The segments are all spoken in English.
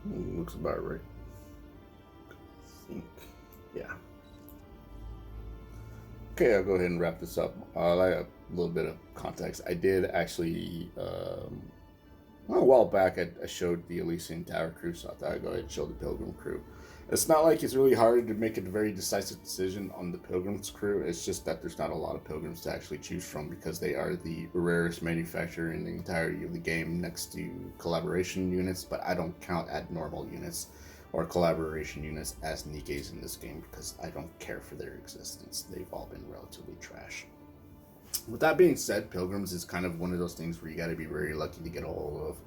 Looks about right. I think, yeah. Okay, I'll go ahead and wrap this up. Like a little bit of context. I did actually, well, a while back, I showed the Elysian Tower Crew, so I thought I'd go ahead and show the Pilgrim Crew. It's not like it's really hard to make a very decisive decision on the Pilgrims Crew. It's just that there's not a lot of Pilgrims to actually choose from because they are the rarest manufacturer in the entirety of the game next to collaboration units, but I don't count abnormal units or collaboration units as Nikkes in this game because I don't care for their existence. They've all been relatively trash. With that being said, Pilgrims is kind of one of those things where you got to be very lucky to get a hold of.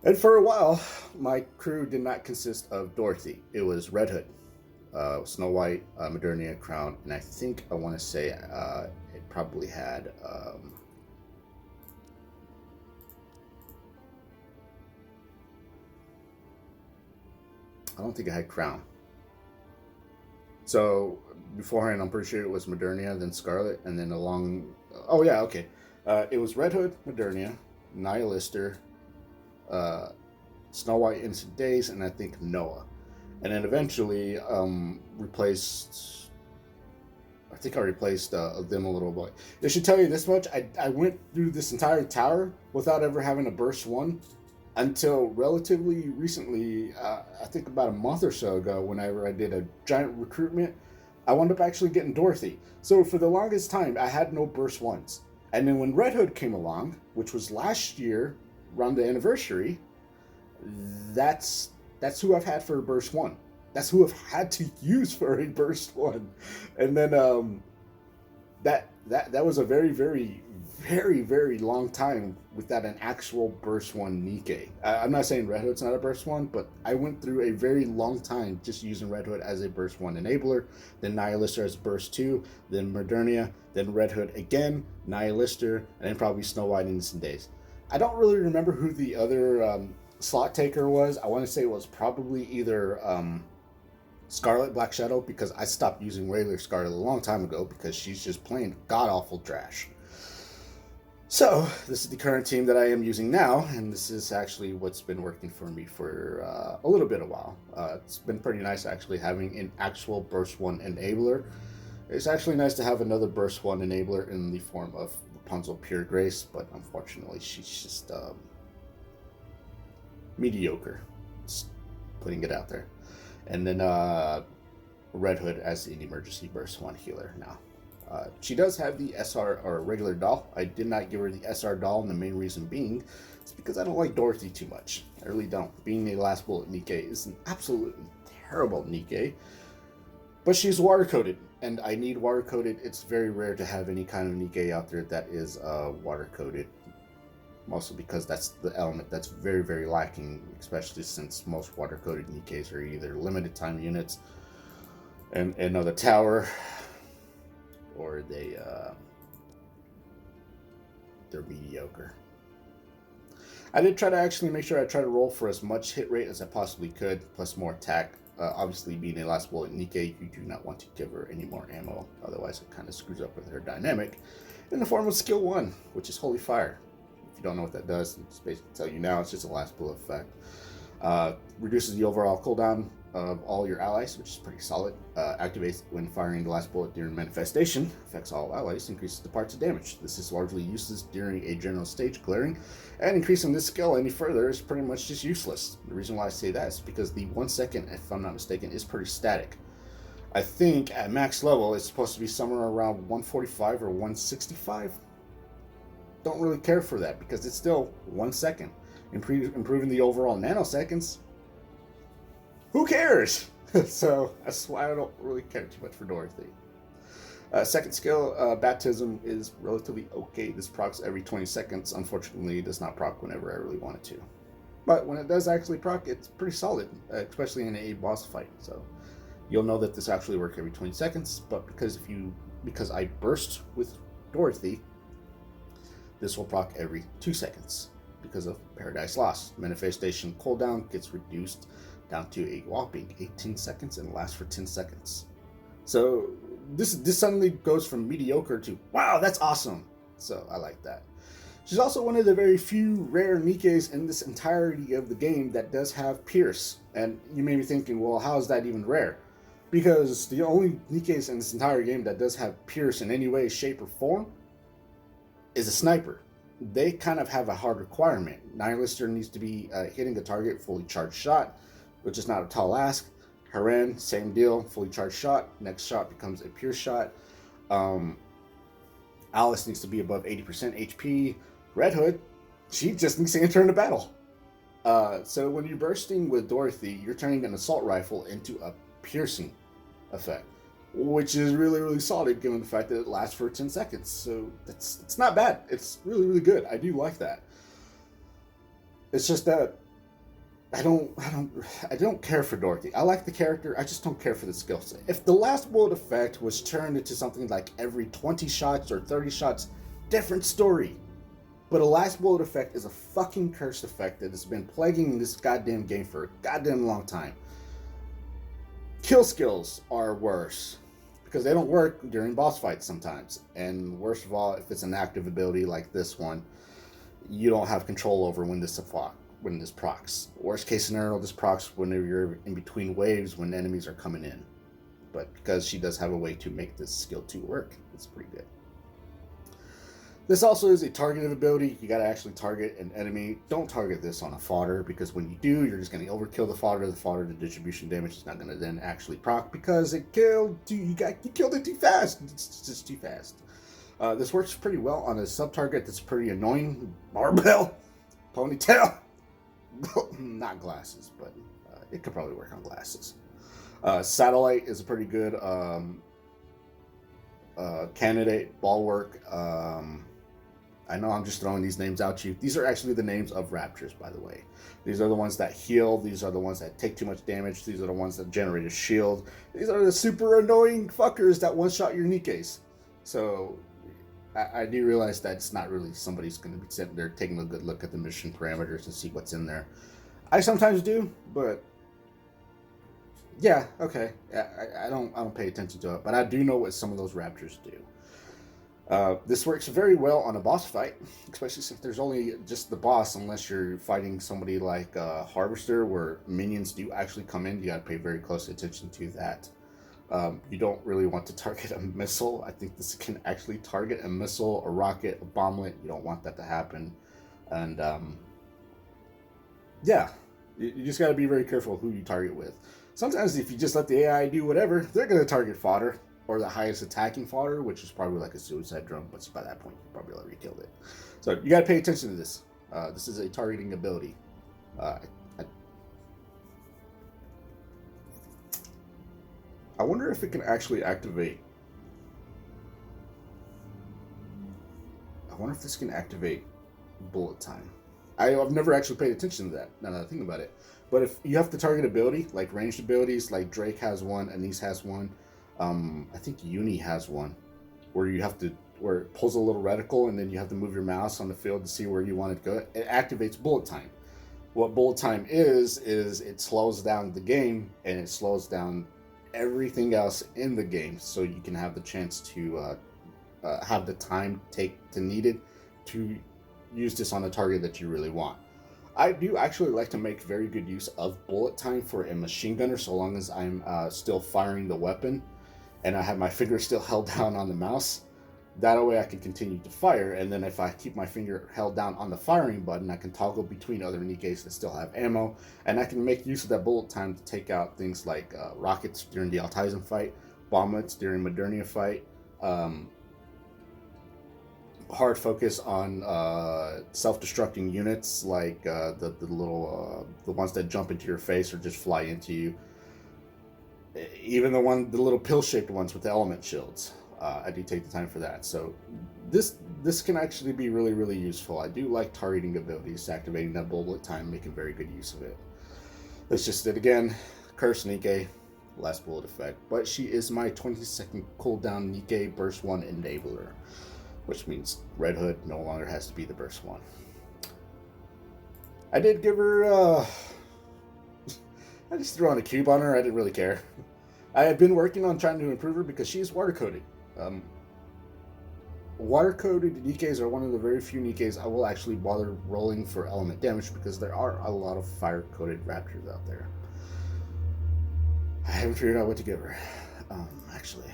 And for a while, my crew did not consist of Dorothy. It was Red Hood, Snow White, Modernia, Crown, and I think I want to say it probably had. I don't think it had Crown. So beforehand, I'm pretty sure it was Modernia, then Scarlet, and then along. Oh yeah, okay. It was Red Hood, Modernia, Nihilister, Snow White, Innocent Days, and I think Noah, and then eventually replaced. I think I replaced them a little bit. I should tell you this much: I went through this entire tower without ever having a burst one until relatively recently. I think about a month or so ago, whenever I did a giant recruitment, I wound up actually getting Dorothy. So for the longest time, I had no burst ones, and then when Red Hood came along, which was last year around the anniversary, that's who I've had for a burst one. That's who I've had to use for a burst one, and then that was a very very long time without an actual burst one Nikke. I'm not saying Red Hood's not a burst one, but I went through a very long time just using Red Hood as a burst one enabler, then Nihilister as burst two, then Modernia, then Red Hood again, Nihilister, and then probably Snow White Innocent Days. I don't really remember who the other slot taker was. I want to say it was probably either Scarlet Black Shadow, because I stopped using regular Scarlet a long time ago because she's just plain god awful trash. So this is the current team that I am using now, and this is actually what's been working for me for a little bit of a while. It's been pretty nice actually having an actual burst one enabler. It's actually nice to have another burst one enabler in the form of Rapunzel Pure Grace, but unfortunately she's just mediocre. Just putting it out there. And then Red Hood as an emergency burst one healer now. She does have the SR or regular doll. I did not give her the SR doll, and the main reason being is because I don't like Dorothy too much. I really don't. Being a last bullet Nikke is an absolutely terrible Nikke. But she's water coated, and I need water coated. It's very rare to have any kind of Nikke out there that is water coated. Mostly because that's the element that's very lacking, especially since most water coated Nikkes are either limited time units and another tower, or they're mediocre. I did try to actually make sure I try to roll for as much hit rate as I possibly could, plus more attack. Obviously, being a last bullet Nikke, you do not want to give her any more ammo, otherwise it kind of screws up with her dynamic in the form of skill 1, which is Holy Fire. If you don't know what that does, it's basically tell you now, it's just a last bullet effect. Reduces the overall cooldown of all your allies, which is pretty solid. Activates when firing the last bullet during manifestation. Affects all allies. Increases the parts of damage. This is largely useless during a general stage clearing, and increasing this skill any further is pretty much just useless. The reason why I say that is because the 1 second, if I'm not mistaken, is pretty static. I think at max level it's supposed to be somewhere around 145 or 165. Don't really care for that because it's still 1 second. Improving the overall nanoseconds, who cares? So that's why I don't really care too much for Dorothy. Second skill, Baptism, is relatively okay. This procs every 20 seconds. Unfortunately, it does not proc whenever I really want it to. But when it does actually proc, it's pretty solid, especially in a boss fight. So you'll know that this actually works every 20 seconds. But because I burst with Dorothy, this will proc every 2 seconds because of Paradise Lost. Manifestation cooldown gets reduced down to a whopping 18 seconds and lasts for 10 seconds. So this suddenly goes from mediocre to wow, that's awesome. So I like that. She's also one of the very few rare Nikkes in this entirety of the game that does have Pierce. And you may be thinking, well, how is that even rare? Because the only Nikkes in this entire game that does have Pierce in any way, shape, or form is a sniper. They kind of have a hard requirement. Nihilister needs to be hitting the target fully charged shot, which is not a tall ask. Haren, same deal, fully charged shot. Next shot becomes a Pierce shot. Alice needs to be above 80% HP. Red Hood, she just needs to enter into battle. So when you're bursting with Dorothy, you're turning an assault rifle into a piercing effect, which is really, really solid given the fact that it lasts for 10 seconds. So it's not bad. It's really, really good. I do like that. It's just that I don't care for Dorothy. I like the character. I just don't care for the skill set. If the last bullet effect was turned into something like every 20 shots or 30 shots, different story. But a last bullet effect is a fucking cursed effect that has been plaguing this goddamn game for a goddamn long time. Kill skills are worse because they don't work during boss fights sometimes. And worst of all, if it's an active ability like this one, you don't have control over when this procs. Worst case scenario, this procs whenever you're in between waves when enemies are coming in. But because she does have a way to make this skill 2 work, it's pretty good. This also is a targeted ability. You gotta actually target an enemy. Don't target this on a fodder, because when you do, you're just gonna overkill the fodder. The distribution damage is not gonna then actually proc because you killed it too fast. It's just too fast. This works pretty well on a sub-target that's pretty annoying. Barbell, ponytail, not glasses, but it could probably work on glasses. Satellite is a pretty good candidate. Bulwark. I know I'm just throwing these names out to you. These are actually the names of raptors, by the way. These are the ones that heal. These are the ones that take too much damage. These are the ones that generate a shield. These are the super annoying fuckers that one-shot your Nikkes. So I do realize that it's not really somebody's going to be sitting there taking a good look at the mission parameters and see what's in there. I sometimes do, but yeah, okay. I don't pay attention to it, but I do know what some of those raptors do. This works very well on a boss fight, especially since there's only just the boss, unless you're fighting somebody like Harvester, where minions do actually come in. You gotta pay very close attention to that. You don't really want to target a missile. I think this can actually target a missile, a rocket, a bomblet. You don't want that to happen. And yeah, you just gotta be very careful who you target with. Sometimes if you just let the AI do whatever, they're gonna target fodder, or the highest attacking fodder, which is probably like a suicide drone, but by that point, you probably already killed it. So you gotta pay attention to this. This is a targeting ability. I wonder if it can actually activate. I wonder if this can activate bullet time. I've never actually paid attention to that, now that I think about it. But if you have to target ability, like ranged abilities, like Drake has one, Anise has one, I think Uni has one, where it pulls a little reticle and then you have to move your mouse on the field to see where you want it to go. It activates bullet time. What bullet time is it slows down the game and it slows down everything else in the game, so you can have the chance to have the time needed to use this on a target that you really want. I do actually like to make very good use of bullet time for a machine gunner, so long as I'm still firing the weapon and I have my finger still held down on the mouse. That way I can continue to fire, and then if I keep my finger held down on the firing button, I can toggle between other Nikkes that still have ammo, and I can make use of that bullet time to take out things like rockets during the Altizen fight, bomblets during Modernia fight, hard focus on self-destructing units like the little the ones that jump into your face or just fly into you. Even the little pill-shaped ones with the element shields. I do take the time for that. So this can actually be really, really useful. I do like targeting abilities, activating that bullet time, making very good use of it. That's just it again. Curse Nikke, last bullet effect. But she is my 20-second cooldown Nikke burst 1 enabler, which means Red Hood no longer has to be the burst 1. I did give her I just threw on a cube on her. I didn't really care. I have been working on trying to improve her because she is water coated. water-coated Nikkes are one of the very few Nikkes I will actually bother rolling for element damage, because there are a lot of fire-coated raptors out there. I haven't figured out what to give her. Actually,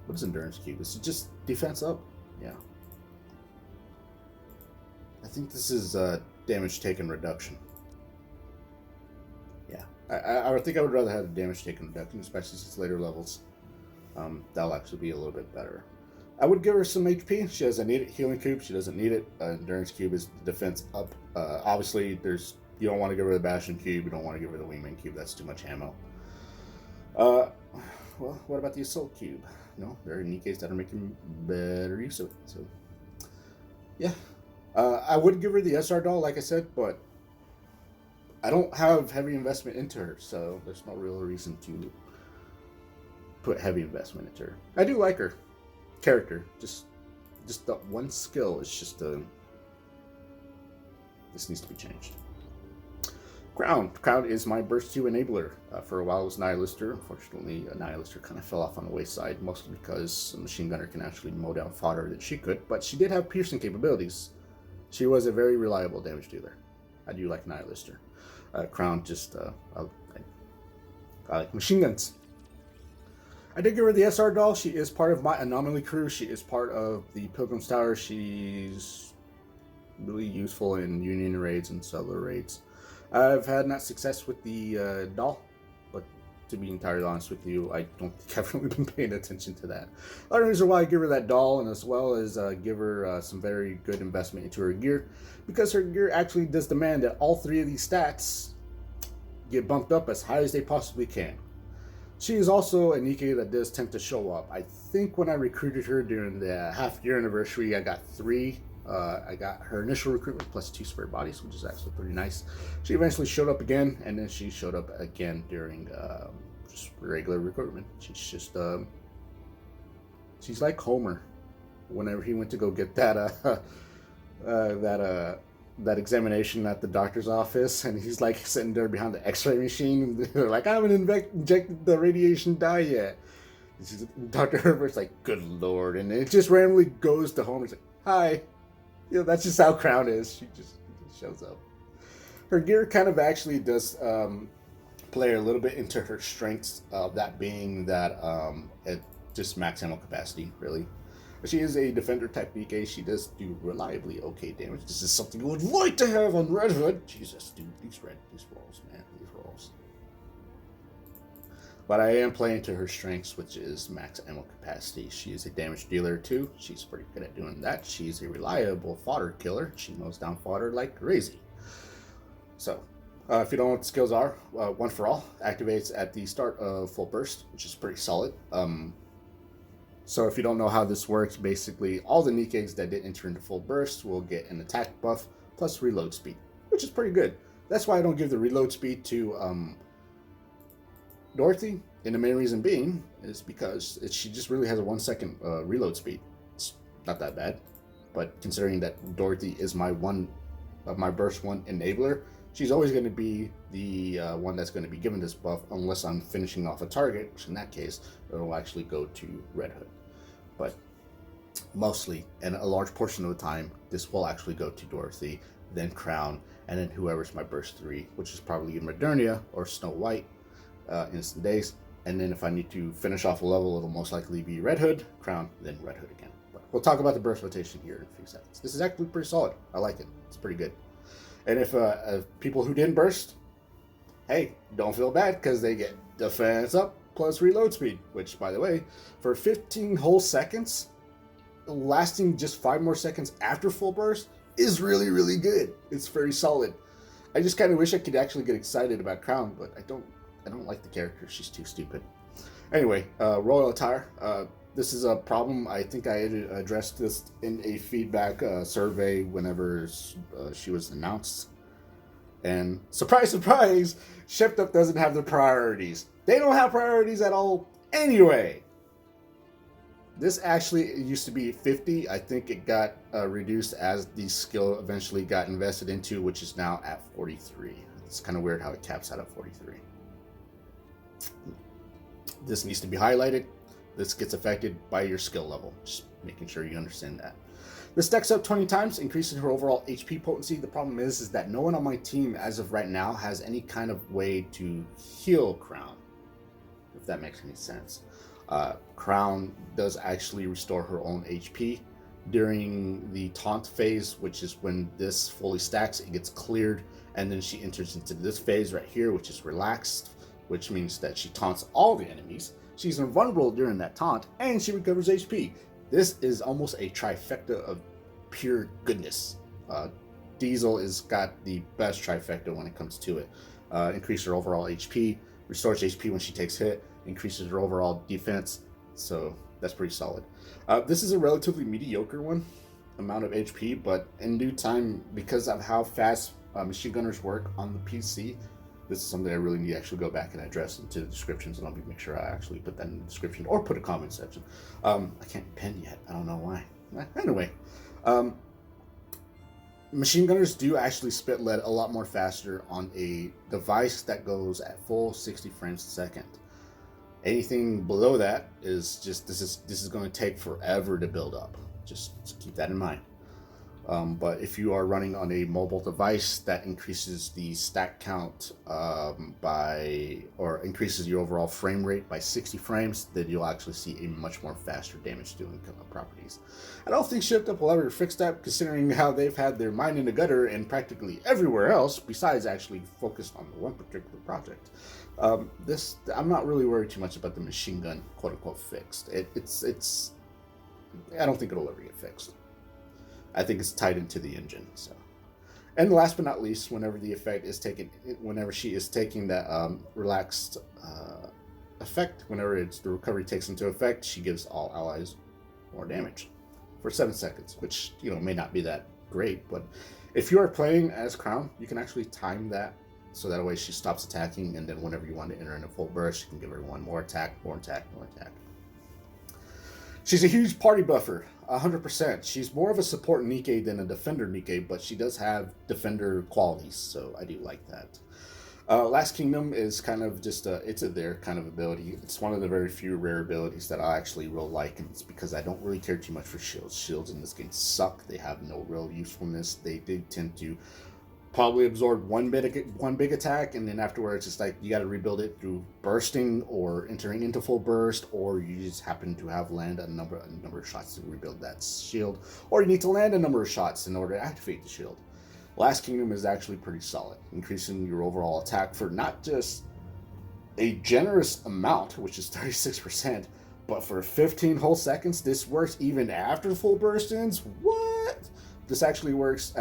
what is endurance cube? Is it just defense up? Yeah. I think this is damage taken reduction. Yeah, I think I would rather have the damage taken reduction, especially since later levels. That'll actually be a little bit better. I would give her some HP. She doesn't need it. Healing cube, she doesn't need it. Endurance cube is defense up. Obviously, you don't want to give her the Bastion cube. You don't want to give her the Wingman cube. That's too much ammo. Well, what about the Assault cube? No, there are Nikkes that are making better use of it. So, yeah. I would give her the SR doll, like I said, but I don't have heavy investment into her, so there's no real reason to put heavy investment into her. I do like her character, just that one skill is just this needs to be changed. Crown is my burst 2 enabler. For a while it was Nihilister. Unfortunately, Nihilister kind of fell off on the wayside, mostly because a machine gunner can actually mow down fodder that she could, but she did have piercing capabilities. She was a very reliable damage dealer. I do like Nihilister. Crown, I like machine guns. I did give her the SR doll. She is part of my Anomaly crew. She is part of the Pilgrims Tower. She's really useful in Union raids and Cellular raids. I've had not success with the doll, but to be entirely honest with you, I don't think I've really been paying attention to that. Other reason why I give her that doll, and as well as give her some very good investment into her gear, because her gear actually does demand that all three of these stats get bumped up as high as they possibly can. She is also a Nikke that does tend to show up. I think when I recruited her during the half-year anniversary, I got 3. I got her initial recruitment plus 2 spare bodies, which is actually pretty nice. She eventually showed up again, and then she showed up again during just regular recruitment. She's she's like Homer whenever he went to go get that that examination at the doctor's office, and he's like sitting there behind the x-ray machine, and they're like, I haven't injected the radiation dye yet. Dr. Herbert's like, good lord, and it just randomly goes to Homer. It's like, hi. You know, that's just how Crown is. She just shows up. Her gear kind of actually does play a little bit into her strengths, that being that it just max ammo capacity, really. She is a defender type Nikke. She does do reliably okay damage. This is something you would like to have on Red Hood. Jesus, dude, these rolls, man, these rolls. But I am playing to her strengths, which is max ammo capacity. She is a damage dealer too. She's pretty good at doing that. She's a reliable fodder killer. She mows down fodder like crazy. So, if you don't know what the skills are, One for All activates at the start of full burst, which is pretty solid. So if you don't know how this works, basically all the Nikkes that did enter into full burst will get an attack buff plus reload speed, which is pretty good. That's why I don't give the reload speed to Dorothy, and the main reason being is because she just really has a 1 second reload speed. It's not that bad, but considering that Dorothy is my burst 1 enabler, she's always going to be the one that's going to be given this buff unless I'm finishing off a target, which in that case it will actually go to Red Hood. But mostly, and a large portion of the time, this will actually go to Dorothy, then Crown, and then whoever's my burst 3, which is probably Modernia or Snow White, instant days. And then if I need to finish off a level, it'll most likely be Red Hood, Crown, then Red Hood again. But we'll talk about the burst rotation here in a few seconds. This is actually pretty solid. I like it. It's pretty good. And if people who didn't burst, hey, don't feel bad, because they get defense up plus reload speed, which, by the way, for 15 whole seconds, lasting just 5 more seconds after full burst is really, really good. It's very solid. I just kind of wish I could actually get excited about Crown, but I don't like the character. She's too stupid. Anyway, Royal Attire. This is a problem. I think I addressed this in a feedback survey whenever she was announced. And surprise, surprise, Shipped Up doesn't have the priorities. They don't have priorities at all anyway. This actually used to be 50. I think it got reduced as the skill eventually got invested into, which is now at 43. It's kind of weird how it caps out at 43. This needs to be highlighted. This gets affected by your skill level. Just making sure you understand that. This stacks up 20 times, increasing her overall HP potency. The problem is that no one on my team, as of right now, has any kind of way to heal Crown, if that makes any sense. Crown does actually restore her own HP during the taunt phase, which is when this fully stacks, it gets cleared, and then she enters into this phase right here, which is relaxed, which means that she taunts all the enemies. She's invulnerable during that taunt, and she recovers HP. This is almost a trifecta of pure goodness. Diesel has got the best trifecta when it comes to it. Increase her overall HP, restores HP when she takes hit, increases her overall defense, so that's pretty solid. This is a relatively mediocre amount of HP, but in due time, because of how fast machine gunners work on the PC, this is something I really need to actually go back and address into the descriptions, and I'll make sure I actually put that in the description or put a comment section. I can't pen yet. I don't know why. Anyway, machine gunners do actually spit lead a lot more faster on a device that goes at full 60 frames a second. Anything below that is just this is going to take forever to build up. Just keep that in mind. But if you are running on a mobile device, that increases the stack count or increases your overall frame rate by 60 frames, then you'll actually see a much more faster damage doing properties. I don't think Shift Up will ever fix that, considering how they've had their mind in the gutter and practically everywhere else, besides actually focused on the one particular project. I'm not really worried too much about the machine gun, quote unquote, fixed. I don't think it'll ever get fixed. I think it's tied into the engine. So, and last but not least, whenever she is taking that relaxed effect, whenever the recovery takes into effect, she gives all allies more damage for 7 seconds, which may not be that great, but if you are playing as Crown, you can actually time that so that way she stops attacking, and then whenever you want to enter in a full burst, you can give everyone more attack, more attack, more attack. She's a huge party buffer, 100%. She's more of a support Nikke than a defender Nikke, but she does have defender qualities, so I do like that. Last Kingdom is kind of just it's a there kind of ability. It's one of the very few rare abilities that I actually real like, and it's because I don't really care too much for shields. Shields in this game suck. They have no real usefulness. They tend to probably absorb one big attack, and then afterwards it's like you got to rebuild it through bursting or entering into full burst, or you just happen to have land a number of shots to rebuild that shield, or you need to land a number of shots in order to activate the shield. Last Kingdom is actually pretty solid, increasing your overall attack for not just a generous amount, which is 36%, but for 15 whole seconds. This works even after full burst ends. What? This actually works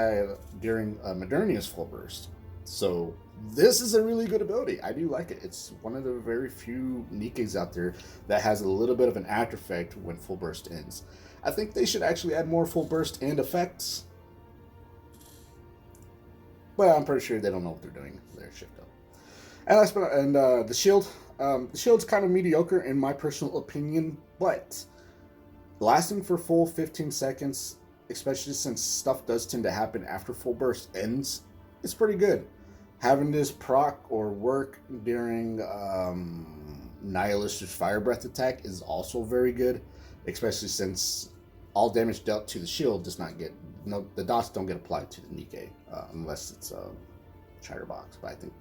during Modernia's full burst. So this is a really good ability. I do like it. It's one of the very few Nikkes out there that has a little bit of an after effect when full burst ends. I think they should actually add more full burst end effects. But I'm pretty sure they don't know what they're doing. They're shift up. And the shield. The shield's kind of mediocre in my personal opinion, but lasting for full 15 seconds, especially since stuff does tend to happen after full burst ends, it's pretty good. Having this proc or work during Nihilist's Fire Breath attack is also very good, especially since all damage dealt to the shield does not get, the dots don't get applied to the Nikke unless it's a Chatterbox. But I think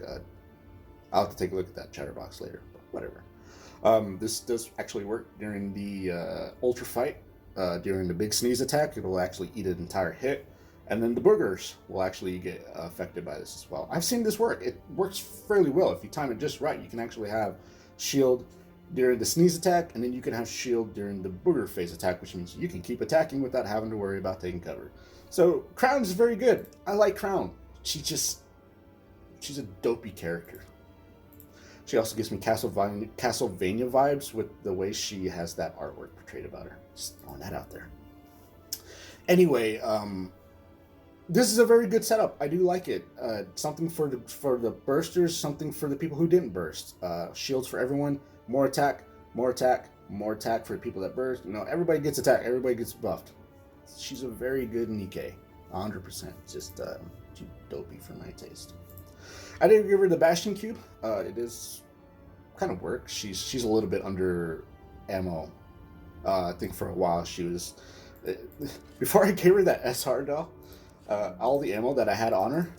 I'll have to take a look at that Chatterbox later, but whatever. This does actually work during the Ultra Fight. During the big sneeze attack, it will actually eat an entire hit, and then the boogers will actually get affected by this as well. I've seen this work. It works fairly well. If you time it just right, you can actually have shield during the sneeze attack, and then you can have shield during the booger phase attack, which means you can keep attacking without having to worry about taking cover. So Crown is very good. I like Crown. She's a dopey character. She also gives me Castlevania vibes with the way she has that artwork portrayed about her. Just throwing that out there. Anyway, this is a very good setup. I do like it. Something for the bursters, something for the people who didn't burst. Shields for everyone. More attack, more attack, more attack for the people that burst. Everybody gets attacked. Everybody gets buffed. She's a very good Nikke. 100%. Just too dopey for my taste. I didn't give her the Bastion Cube. It is kind of work. She's a little bit under ammo I think for a while she was. Before I gave her that SR doll, all the ammo that I had on her,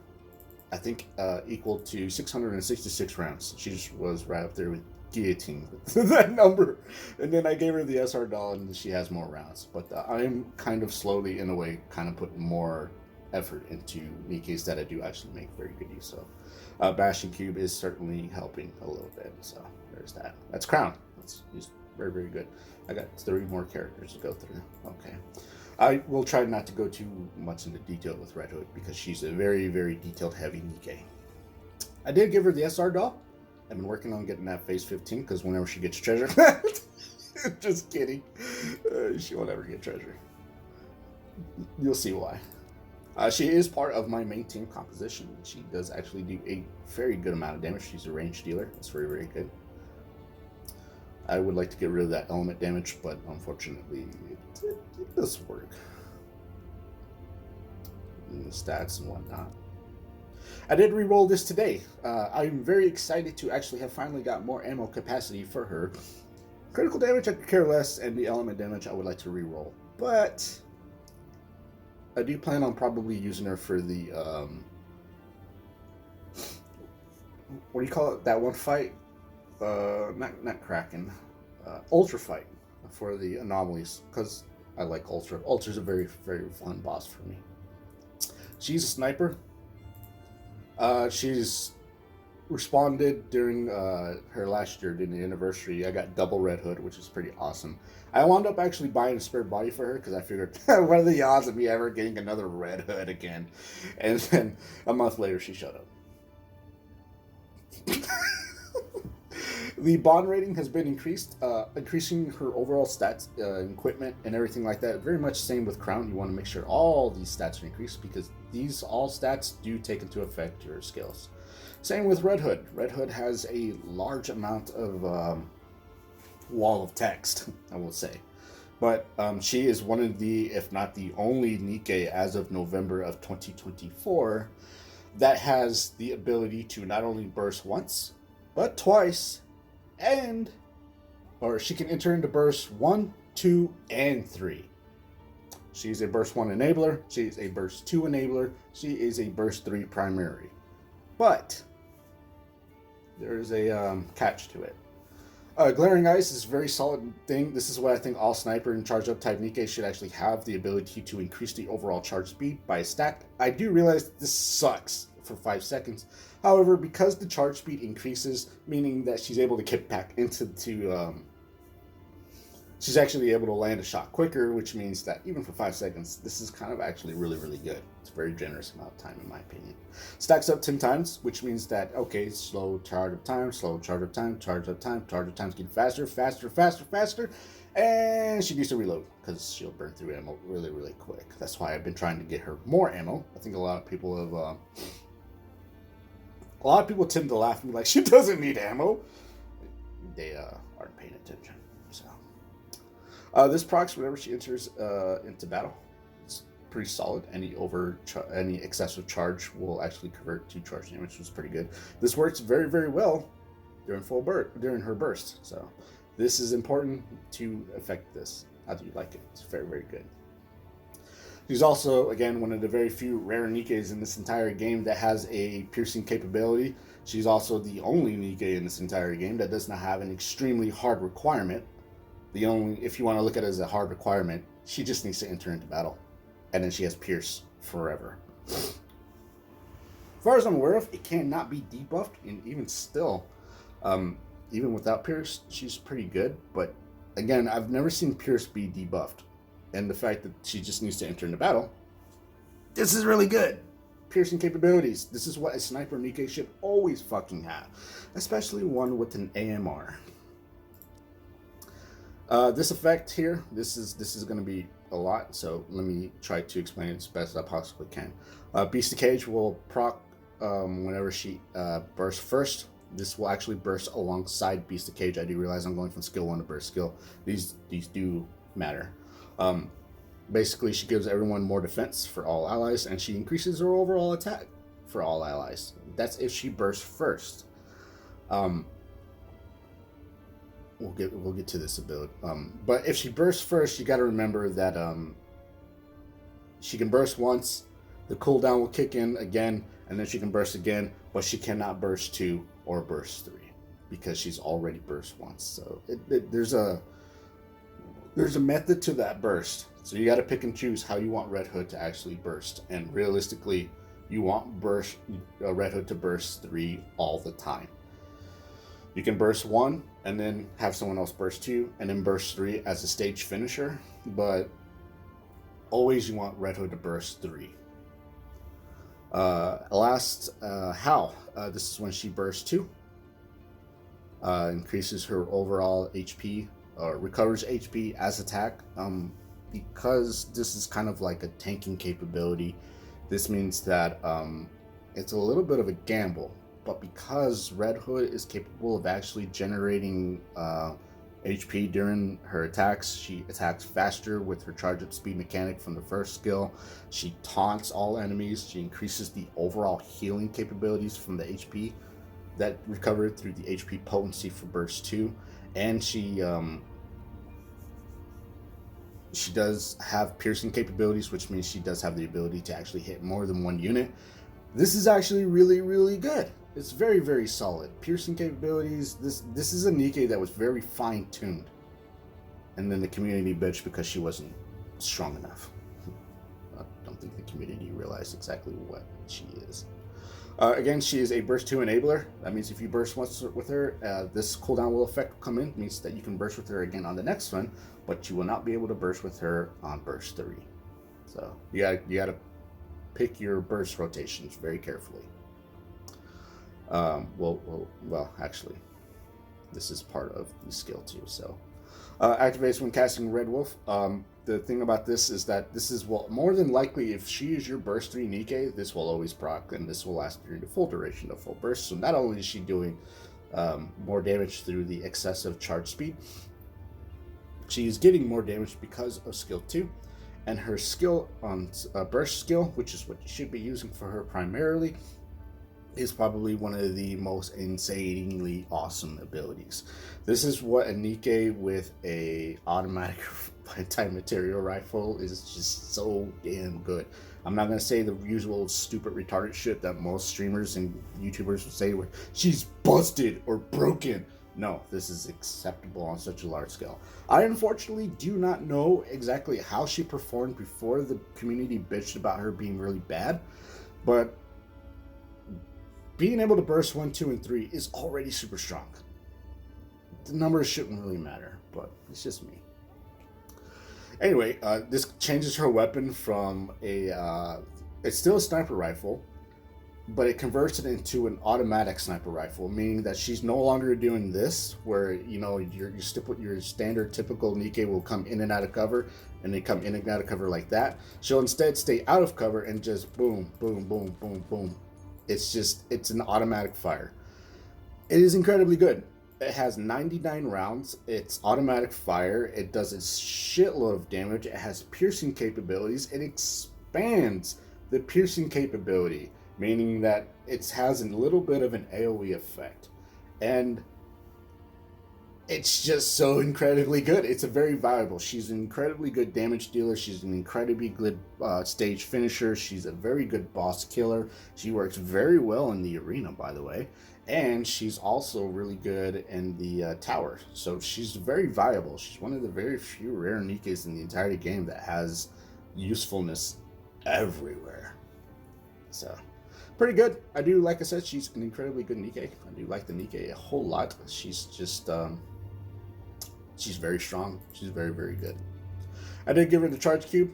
I think equal to 666 rounds. She just was right up there with guillotine with that number. And then I gave her the SR doll, and she has more rounds. But I'm kind of slowly, in a way, kind of putting more effort into Nikke's that I do actually make very good use of. Bashing Cube is certainly helping a little bit. So there's that. That's Crown. He's very, very good. I got 3 more characters to go through. Okay. I will try not to go too much into detail with Red Hood because she's a very, very detailed heavy Nikke. I did give her the SR doll. I've been working on getting that phase 15 because whenever she gets treasure, just kidding, she won't ever get treasure. You'll see why. She is part of my main team composition. She does actually do a very good amount of damage. She's a ranged dealer. That's very, very good. I would like to get rid of that element damage, but unfortunately, it does work. And the stats and whatnot. I did re-roll this today. I'm very excited to actually have finally got more ammo capacity for her. Critical damage I could care less, and the element damage I would like to re-roll. But I do plan on probably using her for the what do you call it? That one fight? Not Kraken, Ultra fight for the anomalies, because I like Ultra. Ultra's a very, very fun boss for me. She's a sniper. She's responded during her last year, during the anniversary. I got double Red Hood, which is pretty awesome. I wound up actually buying a spare body for her because I figured, what are the odds of me ever getting another Red Hood again? And then a month later, she showed up. The bond rating has been increased, increasing her overall stats, equipment, and everything like that. Very much same with Crown. You want to make sure all these stats are increased because these all stats do take into effect your skills. Same with Red Hood. Red Hood has a large amount of wall of text, I will say. But she is one of the, if not the only Nikke as of November of 2024 that has the ability to not only burst once, but twice, or she can enter into burst 1, 2, and 3. She's a burst 1 enabler, she's a burst 2 enabler, she is a burst 3 primary. But there is a catch to it. Glaring Ice is a very solid thing. This is what I think all sniper and charge up type Nikke should actually have, the ability to increase the overall charge speed by a stack. I do realize this sucks for 5 seconds. However, because the charge speed increases, meaning that she's able to get back into she's actually able to land a shot quicker, which means that even for 5 seconds, this is kind of actually really, really good. It's a very generous amount of time, in my opinion. Stacks up 10 times, which means that, okay, slow charge up time, slow charge up time, charge up time, charge up time's getting faster, faster, faster, faster, and she needs to reload because she'll burn through ammo really, really quick. That's why I've been trying to get her more ammo. I think a lot of people have, a lot of people tend to laugh at me like, she doesn't need ammo. They aren't paying attention. So this procs whenever she enters into battle. It's pretty solid. Any excessive charge will actually convert to charge damage, which is pretty good. This works very, very well during her burst. So this is important to affect this. How do you like it? It's very, very good. She's also, again, one of the very few rare Nikkes in this entire game that has a piercing capability. She's also the only Nikke in this entire game that does not have an extremely hard requirement. If you want to look at it as a hard requirement, she just needs to enter into battle. And then she has Pierce forever. As far as I'm aware of, it cannot be debuffed, and even still, even without Pierce, she's pretty good. But again, I've never seen Pierce be debuffed. And the fact that she just needs to enter into battle, this is really good. Piercing capabilities. This is what a sniper Nikke should always fucking have. Especially one with an AMR. This effect here, this is going to be a lot, so let me try to explain it as best as I possibly can. Beast of Cage will proc whenever she bursts first. This will actually burst alongside Beast of Cage. I do realize I'm going from skill 1 to burst skill. These do matter. Basically, she gives everyone more defense for all allies, and she increases her overall attack for all allies. That's if she bursts first. we'll get to this ability. But if she bursts first, you got to remember that she can burst once, the cooldown will kick in again, and then she can burst again, but she cannot burst 2 or burst 3 because she's already burst once. So there's a method to that burst. So you got to pick and choose how you want Red Hood to actually burst, and realistically, you want Red Hood to burst 3 all the time. You can burst 1 and then have someone else burst 2 and then burst 3 as a stage finisher, but always you want Red Hood to burst 3. How? This is when she bursts 2. Increases her overall HP, or recovers HP as attack. Because this is kind of like a tanking capability, this means that it's a little bit of a gamble. But because Red Hood is capable of actually generating HP during her attacks, she attacks faster with her charge up speed mechanic from the first skill. She taunts all enemies. She increases the overall healing capabilities from the HP that recovered through the HP potency for burst 2. And she does have piercing capabilities, which means she does have the ability to actually hit more than one unit. This is actually really, really good. It's very, very solid. Piercing capabilities. This is a Nikke that was very fine-tuned. And then the community bitched because she wasn't strong enough. I don't think the community realized exactly what she is. Again, she is a burst 2 enabler. That means if you burst once with her, this cooldown will effect come in. It means that you can burst with her again on the next one, but you will not be able to burst with her on burst 3. So you gotta pick your burst rotations very carefully. Well, actually, this is part of the skill too. So, activates when casting Red Wolf. The thing about this is that this is, well, more than likely, if she is your burst 3 Nikke, this will always proc, and this will last during the full duration of full burst. So not only is she doing more damage through the excessive charge speed, she is getting more damage because of skill 2. And her skill on burst skill, which is what you should be using for her primarily, is probably one of the most insanely awesome abilities. This is what a Nikke with a automatic anti-material rifle is just so damn good. I'm not gonna say the usual stupid retarded shit that most streamers and YouTubers will say where she's busted or broken. No, this is acceptable on such a large scale. I unfortunately do not know exactly how she performed before the community bitched about her being really bad, but being able to burst 1, 2, and 3 is already super strong. The numbers shouldn't really matter, but it's just me. Anyway, this changes her weapon from it's still a sniper rifle, but it converts it into an automatic sniper rifle, meaning that she's no longer doing this, where, you know, your standard typical Nikke will come in and out of cover, and they come in and out of cover like that. She'll instead stay out of cover and just boom, boom, boom, boom, boom. It's an automatic fire. It is incredibly good. It has 99 rounds. It's automatic fire. It does a shitload of damage. It has piercing capabilities. It expands the piercing capability, meaning that it has a little bit of an AoE effect. And it's just so incredibly good. It's a very valuable. She's an incredibly good damage dealer. She's an incredibly good stage finisher. She's a very good boss killer. She works very well in the arena, by the way. And she's also really good in the tower. So she's very valuable. She's one of the very few rare Nikkes in the entire game that has usefulness everywhere. So pretty good. I do, like I said, she's an incredibly good Nikke. I do like the Nikke a whole lot. She's just she's very strong. She's very, very good. I did give her the charge cube.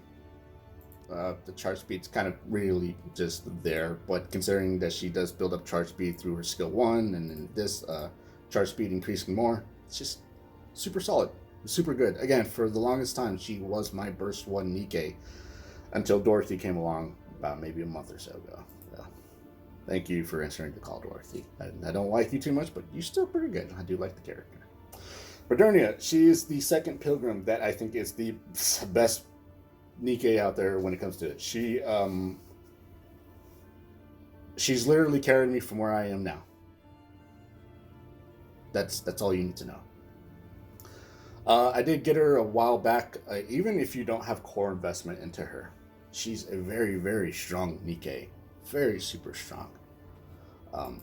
The charge speed's kind of really just there, but considering that she does build up charge speed through her skill 1, and then this charge speed increasing more, it's just super solid, super good. Again, for the longest time, she was my burst 1 Nikke until Dorothy came along about maybe a month or so ago. So, thank you for answering the call, Dorothy. I don't like you too much, but you're still pretty good. I do like the character. Modernia, she is the second Pilgrim that I think is the best Nikke out there when it comes to it. She's literally carried me from where I am now. That's all you need to know. I did get her a while back. Even if you don't have core investment into her, she's a very, very strong Nikke. Very super strong. Um,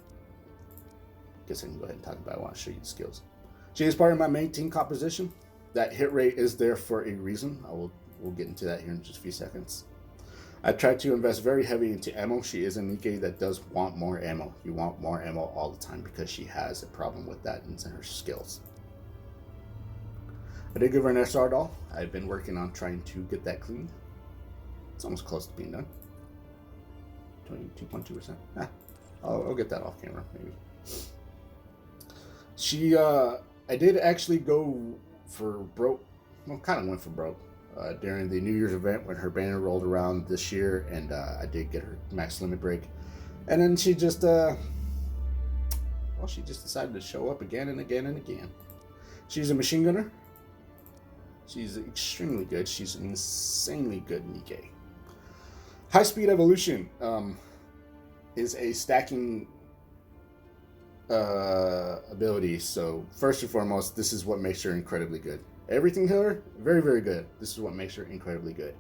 guess I can go ahead and talk about it. I want to show you the skills. She is part of my main team composition. That hit rate is there for a reason. We'll get into that here in just a few seconds. I tried to invest very heavy into ammo. She is a Nikke that does want more ammo. You want more ammo all the time because she has a problem with that in her skills. I did give her an SR doll. I've been working on trying to get that clean. It's almost close to being done. 22.2%. I'll get that off camera, maybe. I did actually go for broke. Well, kind of went for broke during the New Year's event when her banner rolled around this year, and I did get her max limit break. And then she just decided to show up again and again and again. She's a machine gunner. She's extremely good. She's an insanely good Nikke. High speed evolution is a stacking ability. So first and foremost, this is what makes her incredibly good. Everything here, very, very good. This is what makes her incredibly good.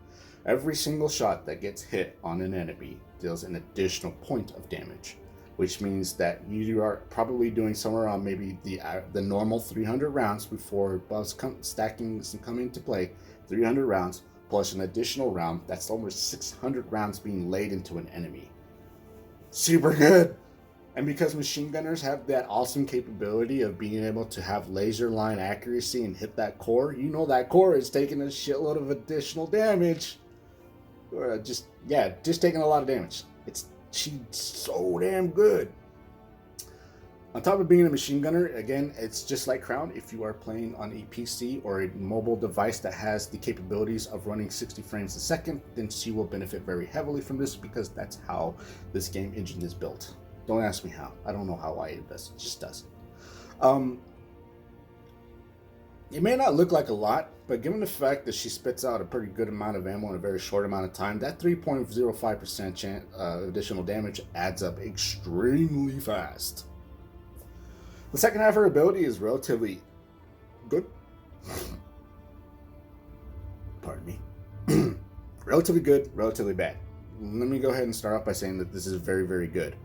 Every single shot that gets hit on an enemy deals an additional point of damage, which means that you are probably doing somewhere around maybe the normal 300 rounds before buffs stacking come into play. 300 rounds plus an additional round. That's almost 600 rounds being laid into an enemy. Super good. And because machine gunners have that awesome capability of being able to have laser line accuracy and hit that core, you know that core is taking a shitload of additional damage. Just taking a lot of damage. She's so damn good. On top of being a machine gunner, again, it's just like Crown. If you are playing on a PC or a mobile device that has the capabilities of running 60 frames a second, then she will benefit very heavily from this because that's how this game engine is built. Don't ask me how. I don't know how it does. It just does. It may not look like a lot, but given the fact that she spits out a pretty good amount of ammo in a very short amount of time, that 3.05% additional damage adds up extremely fast. The second half of her ability is relatively good. Pardon me. Relatively good, relatively bad. Let me go ahead and start off by saying that this is very, very good.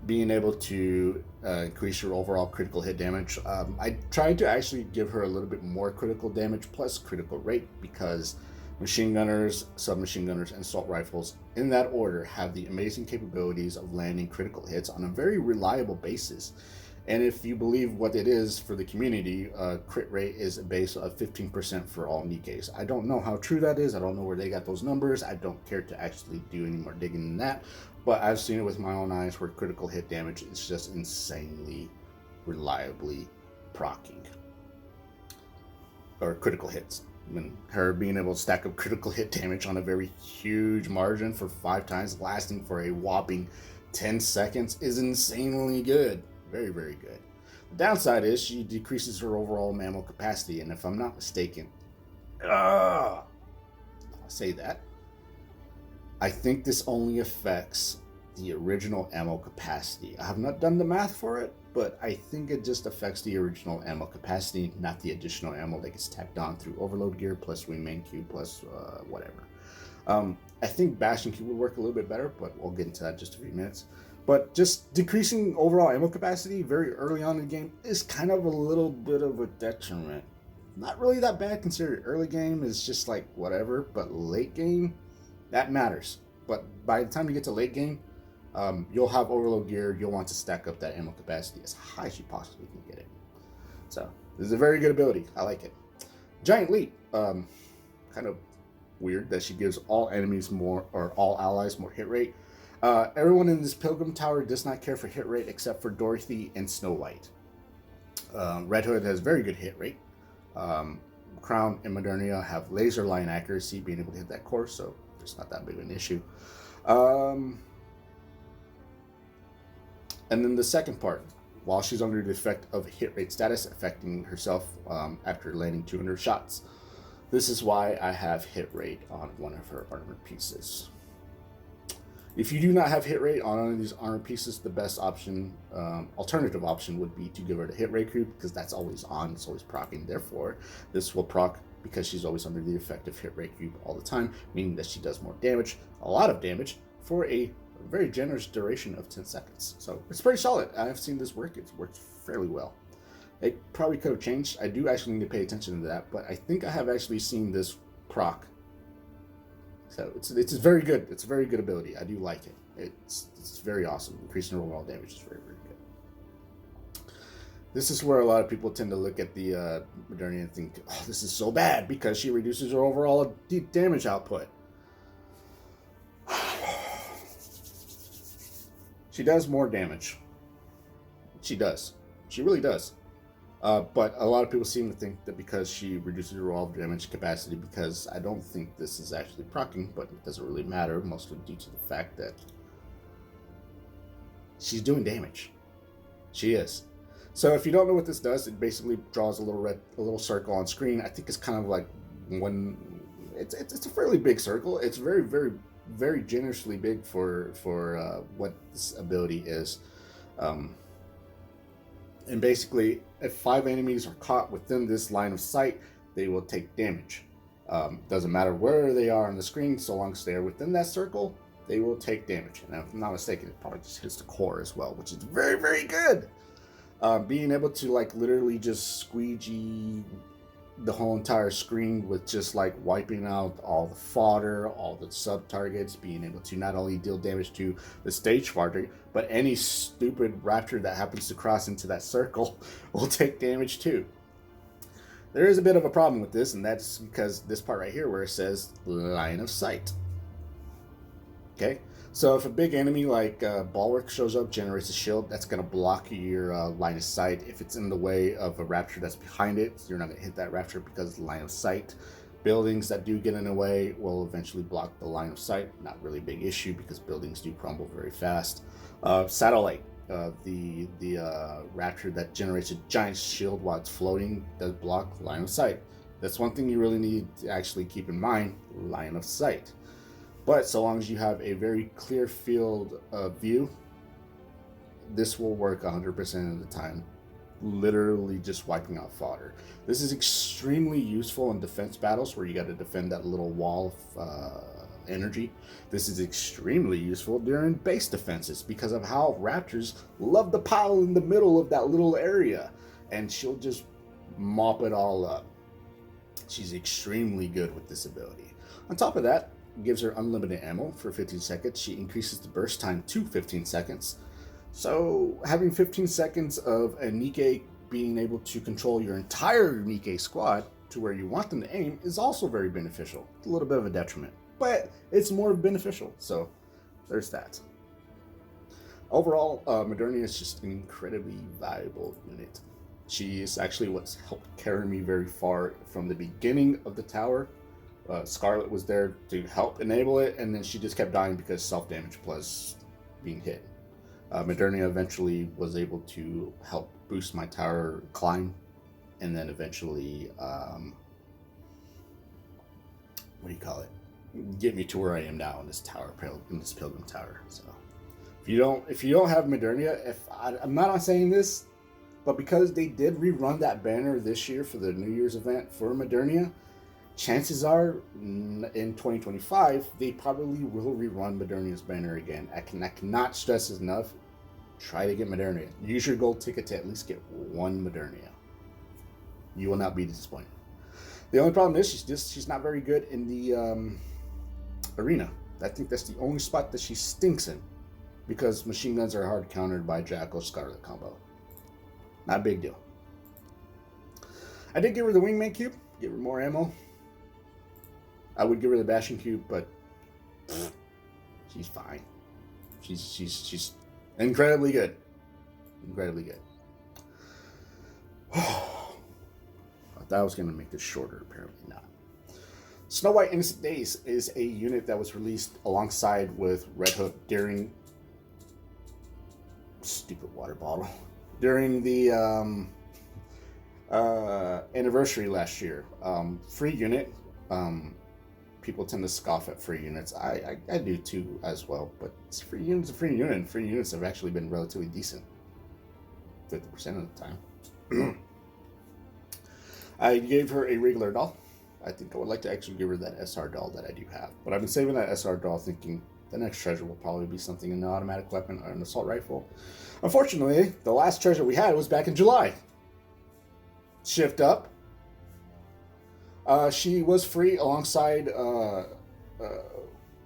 Being able to increase your overall critical hit damage. I tried to actually give her a little bit more critical damage plus critical rate because machine gunners, submachine gunners, and assault rifles, in that order, have the amazing capabilities of landing critical hits on a very reliable basis. And if you believe what it is for the community, crit rate is a base of 15% for all Nikkes. I don't know how true that is. I don't know where they got those numbers. I don't care to actually do any more digging in that. But I've seen it with my own eyes where critical hit damage is just insanely, reliably proccing. Or critical hits. I mean, her being able to stack up critical hit damage on a very huge margin for 5 times, lasting for a whopping 10 seconds is insanely good. Very, very good. The downside is she decreases her overall ammo capacity, and if I'm not mistaken, I'll say that. I think this only affects the original ammo capacity. I have not done the math for it, but I think it just affects the original ammo capacity, not the additional ammo that gets tacked on through overload gear plus wingman Q plus whatever. I think Bastion Q would work a little bit better, but we'll get into that in just a few minutes. But just decreasing overall ammo capacity very early on in the game is kind of a little bit of a detriment. Not really that bad considering early game is just like whatever, but late game, that matters. But by the time you get to late game, you'll have overload gear, you'll want to stack up that ammo capacity as high as you possibly can get it. So, this is a very good ability. I like it. Giant Leap, kind of weird that she gives all enemies more, or all allies more hit rate. Everyone in this Pilgrim Tower does not care for hit rate except for Dorothy and Snow White. Red Hood has very good hit rate. Crown and Modernia have laser line accuracy, being able to hit that core, so it's not that big of an issue. And then the second part, while she's under the effect of hit rate status affecting herself after landing 200 shots. This is why I have hit rate on one of her armored pieces. If you do not have hit rate on any of these armor pieces, the best option, alternative option, would be to give her the hit rate crew, because that's always on, it's always proccing. Therefore, this will proc because she's always under the effective hit rate crew all the time, meaning that she does more damage, a lot of damage, for a very generous duration of 10 seconds. So it's pretty solid. I've seen this work. It's worked fairly well. It probably could have changed. I do actually need to pay attention to that, but I think I have actually seen this proc. So it's very good. It's a very good ability. I do like it. It's very awesome. Increasing overall damage is very, very good. This is where a lot of people tend to look at the Modernity and think, oh, this is so bad because she reduces her overall damage output. She does more damage. She does. She really does. But a lot of people seem to think that because she reduces her overall damage capacity, because I don't think this is actually proccing, but it doesn't really matter, mostly due to the fact that she's doing damage. She is. So if you don't know what this does, it basically draws a little circle on screen. I think it's kind of like one. It's a fairly big circle. It's very, very, very generously big for what this ability is. And basically, if 5 enemies are caught within this line of sight, they will take damage. Doesn't matter where they are on the screen, so long as they are within that circle, they will take damage. And if I'm not mistaken, it probably just hits the core as well, which is very, very good. Being able to like literally just squeegee the whole entire screen with just like wiping out all the fodder, all the sub targets, being able to not only deal damage to the stage fodder, but any stupid raptor that happens to cross into that circle will take damage too. There is a bit of a problem with this, and that's because this part right here where it says line of sight. Okay, so if a big enemy like Bulwark shows up, generates a shield, that's going to block your line of sight. If it's in the way of a raptor that's behind it, you're not going to hit that raptor because of the line of sight. Buildings that do get in the way will eventually block the line of sight. Not really a big issue because buildings do crumble very fast. Satellite, the raptor that generates a giant shield while it's floating, does block line of sight. That's one thing you really need to actually keep in mind, line of sight. But so long as you have a very clear field of view, this will work 100% of the time. Literally just wiping out fodder. This is extremely useful in defense battles where you got to defend that little wall of energy. This is extremely useful during base defenses because of how raptors love to pile in the middle of that little area, and she'll just mop it all up. She's extremely good with this ability. On top of that, gives her unlimited ammo for 15 seconds. She increases the burst time to 15 seconds. So having 15 seconds of a Nikke being able to control your entire Nikke squad to where you want them to aim is also very beneficial. It's a little bit of a detriment, but it's more beneficial. So there's that. Overall, Modernity is just an incredibly valuable unit. She is actually what's helped carry me very far from the beginning of the tower. Scarlet was there to help enable it, and then she just kept dying because self-damage plus being hit. Modernia eventually was able to help boost my tower climb, and then eventually, get me to where I am now in this tower, in this Pilgrim Tower. So, if you don't have Modernia, I'm not saying this, but because they did rerun that banner this year for the New Year's event for Modernia, chances are in 2025 they probably will rerun Modernia's banner again. I cannot stress this enough. Try to get Modernia. Use your gold ticket to at least get one Modernia. You will not be disappointed. The only problem is she's not very good in the arena. I think that's the only spot that she stinks in, because machine guns are hard countered by Jackal Scarlet combo. Not a big deal. I did give her the Wingman Cube, give her more ammo. I would give her the Bashing Cube, but she's fine. She's incredibly good. Incredibly good. I thought I was going to make this shorter, apparently not. Snow White Innocent Days is a unit that was released alongside with Red Hook during... Stupid water bottle. During the anniversary last year. Free unit. people tend to scoff at free units. I do too as well, but it's free units, a free unit, and free units have actually been relatively decent 50% of the time. I gave her a regular doll. I think I would like to actually give her that SR doll that I do have, but I've been saving that SR doll thinking the next treasure will probably be something in an automatic weapon or an assault rifle. Unfortunately, the last treasure we had was back in July. Shift up. She was free alongside.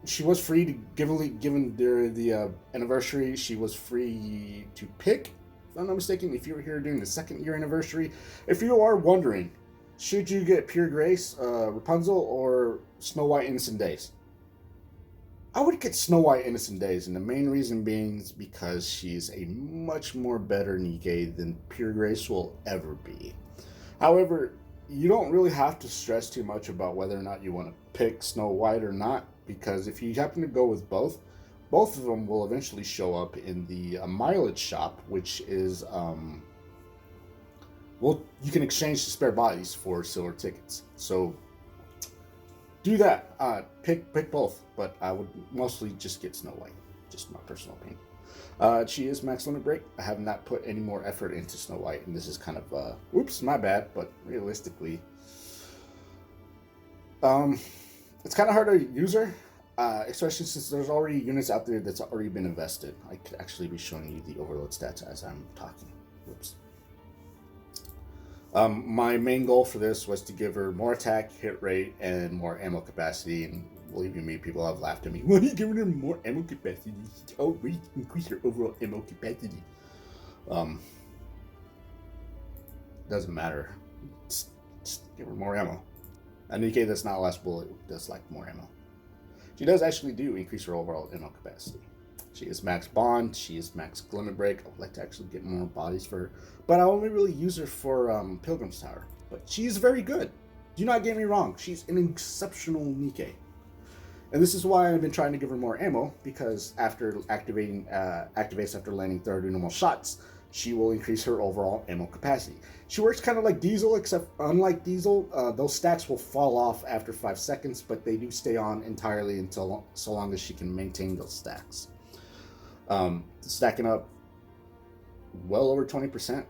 She was free to given the anniversary. She was free to pick. If I'm not mistaken, if you were here during the 2nd year anniversary, if you are wondering, should you get Pure Grace, Rapunzel, or Snow White Innocent Days? I would get Snow White Innocent Days, and the main reason being is because she's a much more better Nikke than Pure Grace will ever be. However, you don't really have to stress too much about whether or not you want to pick Snow White or not, because if you happen to go with both of them will eventually show up in the mileage shop, which is, well, you can exchange the spare bodies for silver tickets. So do that. Pick both, but I would mostly just get Snow White. Just my personal opinion. She is max limit break. I have not put any more effort into Snow White, and this is kind of, oops, my bad, but realistically, it's kind of hard to use her, especially since there's already units out there that's already been invested. I could actually be showing you the overload stats as I'm talking. Whoops. My main goal for this was to give her more attack, hit rate, and more ammo capacity, and believe you me, people have laughed at me. Why are you giving her more ammo capacity? Oh, we increase her overall ammo capacity. Doesn't matter. Just give her more ammo. And Nikke that's not last bullet does like more ammo. She does actually do increase her overall ammo capacity. She is max bond. She is max limit break. I would like to actually get more bodies for her, but I only really use her for Pilgrims Tower. But she's very good. Do not get me wrong. She's an exceptional Nikke. And this is why I've been trying to give her more ammo, because after activates after landing 30 normal shots, she will increase her overall ammo capacity. She works kind of like Diesel, except unlike Diesel, those stacks will fall off after 5 seconds, but they do stay on entirely until so long as she can maintain those stacks. Stacking up well over 20%,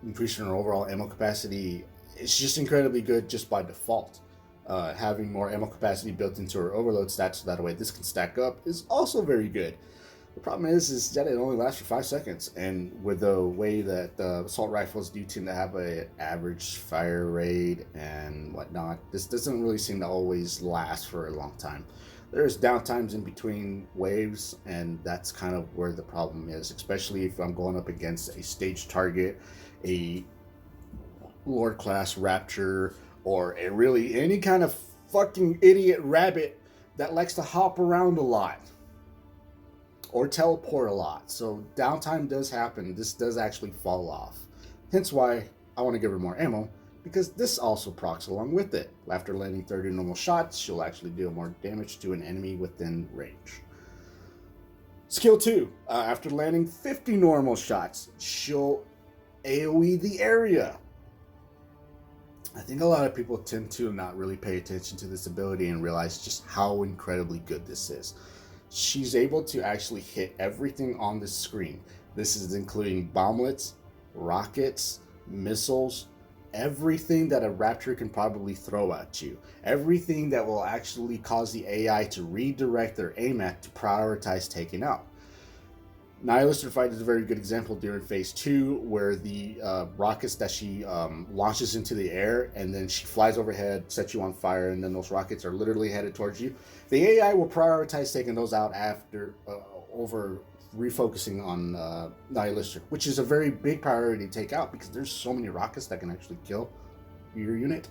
increasing her overall ammo capacity. It's just incredibly good just by default. Having more ammo capacity built into her overload stats so that way this can stack up is also very good. The problem is that it only lasts for 5 seconds, and with the way that the assault rifles do tend to have an average fire rate and whatnot, this doesn't really seem to always last for a long time. There's downtimes in between waves, and that's kind of where the problem is, especially if I'm going up against a stage target, a Lord class Rapture, or a really any kind of fucking idiot rabbit that likes to hop around a lot or teleport a lot. So downtime does happen. This does actually fall off. Hence why I want to give her more ammo, because this also procs along with it. After landing 30 normal shots, she'll actually deal more damage to an enemy within range. Skill 2. After landing 50 normal shots, she'll AoE the area. I think a lot of people tend to not really pay attention to this ability and realize just how incredibly good this is. She's able to actually hit everything on the screen. This is including bomblets, rockets, missiles, everything that a Raptor can probably throw at you. Everything that will actually cause the AI to redirect their aim at to prioritize taking out. Nihilist Fight is a very good example during phase 2, where the rockets that she launches into the air, and then she flies overhead, sets you on fire, and then those rockets are literally headed towards you. The AI will prioritize taking those out after over refocusing on Nihilist, which is a very big priority to take out because there's so many rockets that can actually kill your unit.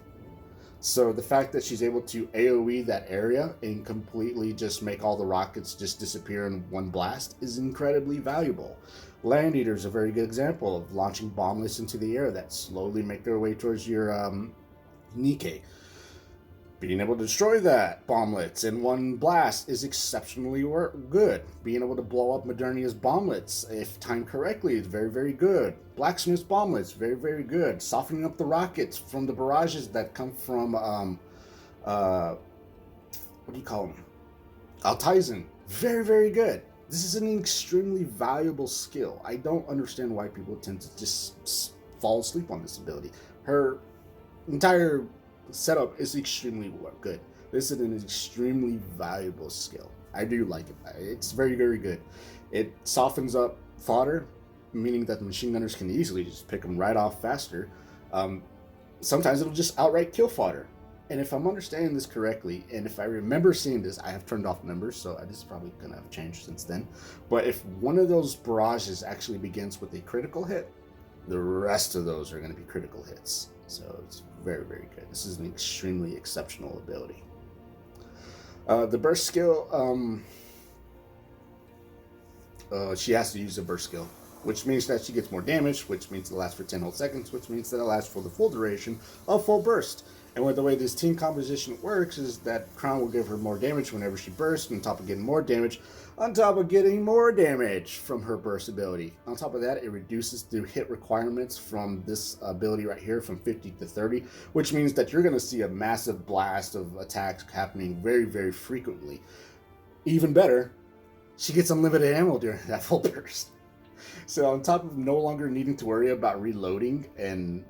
So the fact that she's able to AoE that area and completely just make all the rockets just disappear in one blast is incredibly valuable. Land Eater is a very good example of launching bomblets into the air that slowly make their way towards your Nikke. Being able to destroy that bomblets in one blast is exceptionally good. Being able to blow up Modernia's bomblets, if timed correctly, is very, very good. Blacksmith's bomblets, very, very good. Softening up the rockets from the barrages that come from what do you call them? Altizen, very, very good. This is an extremely valuable skill. I don't understand why people tend to just fall asleep on this ability. Her entire setup is extremely good. This is an extremely valuable skill. I do like it. It's very, very good. It softens up fodder, meaning that the machine gunners can easily just pick them right off faster. Sometimes it'll just outright kill fodder. And if I'm understanding this correctly, and if I remember seeing this, I have turned off numbers, so this is probably going to have changed since then. But if one of those barrages actually begins with a critical hit, the rest of those are going to be critical hits. So it's very, very good. This is an extremely exceptional ability. The burst skill, she has to use a burst skill, which means that she gets more damage, which means it lasts for 10 whole seconds, which means that it lasts for the full duration of full burst. And with the way this team composition works is that Crown will give her more damage whenever she bursts, on top of getting more damage, on top of getting more damage from her burst ability. On top of that, it reduces the hit requirements from this ability right here from 50 to 30, which means that you're going to see a massive blast of attacks happening very, very frequently. Even better, she gets unlimited ammo during that full burst. So on top of no longer needing to worry about reloading and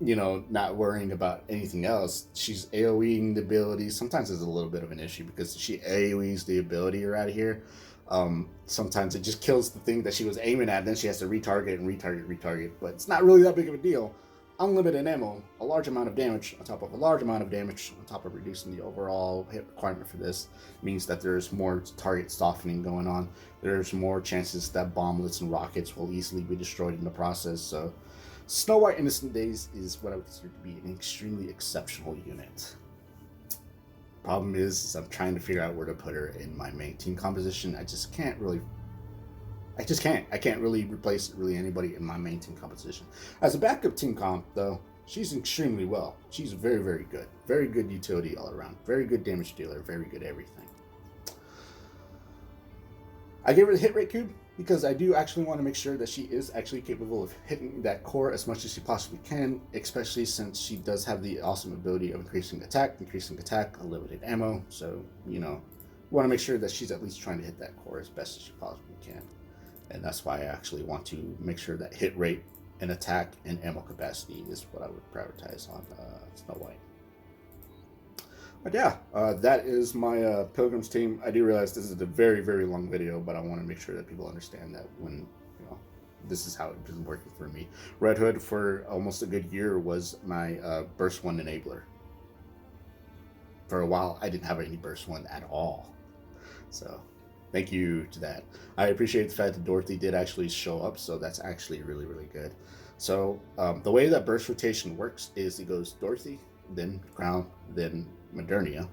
you know, not worrying about anything else, she's AoEing the ability. Sometimes it's a little bit of an issue because she AoEs the ability right here. Sometimes it just kills the thing that she was aiming at, then she has to retarget and retarget, but it's not really that big of a deal. Unlimited ammo, a large amount of damage on top of a large amount of damage on top of reducing the overall hit requirement for this means that there's more target softening going on. There's more chances that bomblets and rockets will easily be destroyed in the process. So Snow White Innocent Days is what I would consider to be an extremely exceptional unit. Problem is I'm trying to figure out where to put her in my main team composition. I can't really replace really anybody in my main team composition. As a backup team comp, though, she's extremely well. She's very, very good. Very good utility all around. Very good damage dealer. Very good everything. I gave her the hit rate cube because I do actually want to make sure that she is actually capable of hitting that core as much as she possibly can, especially since she does have the awesome ability of increasing attack, unlimited ammo. So, you know, we want to make sure that she's at least trying to hit that core as best as she possibly can. And that's why I actually want to make sure that hit rate and attack and ammo capacity is what I would prioritize on Snow White. But yeah, that is my Pilgrims team. I do realize this is a very, very long video, but I want to make sure that people understand that when, you know, this is how it is working for me. Red Hood for almost a good year was my Burst 1 enabler. For a while, I didn't have any Burst 1 at all. So thank you to that. I appreciate the fact that Dorothy did actually show up, so that's actually really, really good. So the way that burst rotation works is it goes Dorothy, then Crown, then Modernia,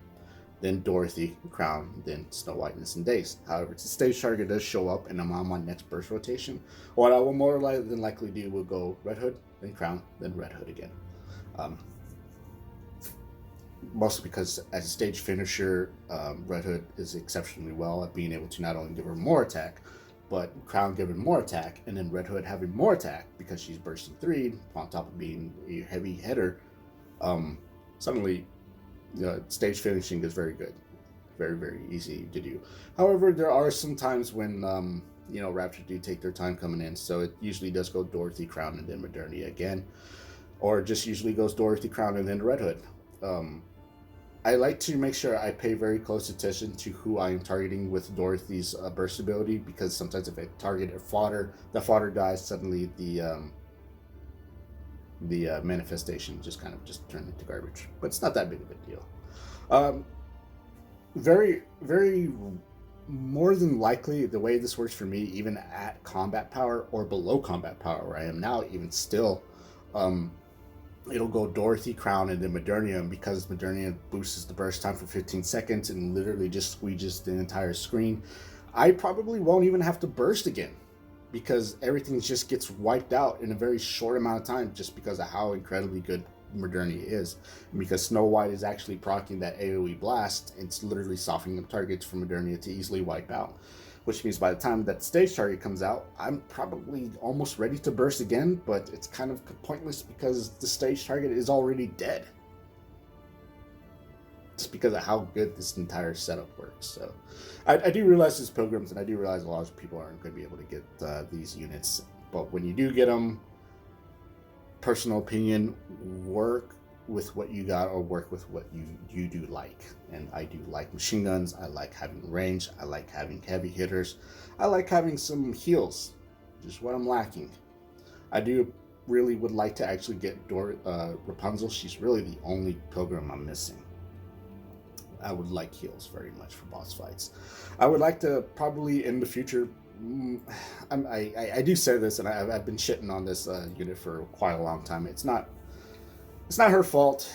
then Dorothy, Crown, then Snow White Innocent Days. However, if the stage target does show up and I'm on my next burst rotation, what I will more than likely do will go Red Hood, then Crown, then Red Hood again. Mostly because as a stage finisher, Red Hood is exceptionally well at being able to not only give her more attack, but Crown giving more attack, and then Red Hood having more attack because she's bursting 3 on top of being a heavy hitter. Suddenly, stage finishing is very good. Very, very easy to do. However, there are some times when, Rapture do take their time coming in, so it usually does go Dorothy, Crown, and then Modernia again. Or just usually goes Dorothy, Crown, and then Red Hood. I like to make sure I pay very close attention to who I am targeting with Dorothy's burst ability, because sometimes if I target the fodder dies, suddenly the manifestation just kind of turned into garbage. But it's not that big of a deal. Very, very more than likely, the way this works for me, even at combat power or below combat power, where I am now, even still, it'll go Dorothy, Crown, and then Modernia, and because Modernia boosts the burst time for 15 seconds and literally just squeezes the entire screen, I probably won't even have to burst again, because everything just gets wiped out in a very short amount of time just because of how incredibly good Modernia is. And because Snow White is actually proccing that AoE blast, it's literally softening up targets for Modernia to easily wipe out. Which means by the time that stage target comes out, I'm probably almost ready to burst again, but it's kind of pointless because the stage target is already dead. just because of how good this entire setup works. So I do realize it's Pilgrims, and I do realize a lot of people aren't going to be able to get these units. But when you do get them, personal opinion, work with what you got or work with what you do like. And I do like machine guns. I like having range. I like having heavy hitters. I like having some heals, just what I'm lacking. I do really would like to actually get Rapunzel. She's really the only Pilgrim I'm missing. I would like heals very much for boss fights. I would like to probably in the future. I do say this, and I've been shitting on this unit for quite a long time. It's not her fault.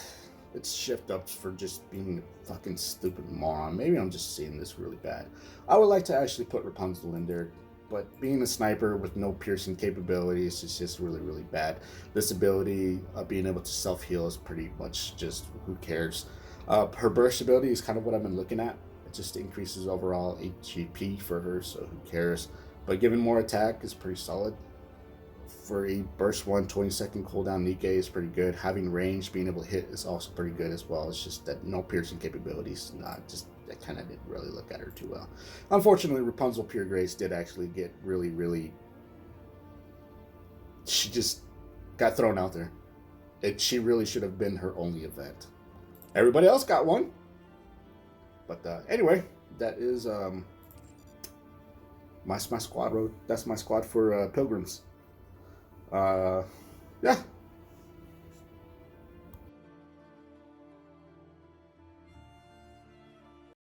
It's Shift Ups for just being a fucking stupid moron. Maybe I'm just seeing this really bad. I would like to actually put Rapunzel in there, but being a sniper with no piercing capabilities is just really, really bad. This ability of being able to self-heal is pretty much just who cares. Her burst ability is kind of what I've been looking at. It just increases overall HP for her, so who cares? But giving more attack is pretty solid. For a burst 20-second cooldown, Nikke is pretty good. Having range, being able to hit is also pretty good as well. It's just that no piercing capabilities. I kind of didn't really look at her too well. Unfortunately, Rapunzel Pure Grace did actually get really, really. She just got thrown out there. She really should have been her only event. Everybody else got one. But anyway, that is my squad road. That's my squad for Pilgrims. Yeah,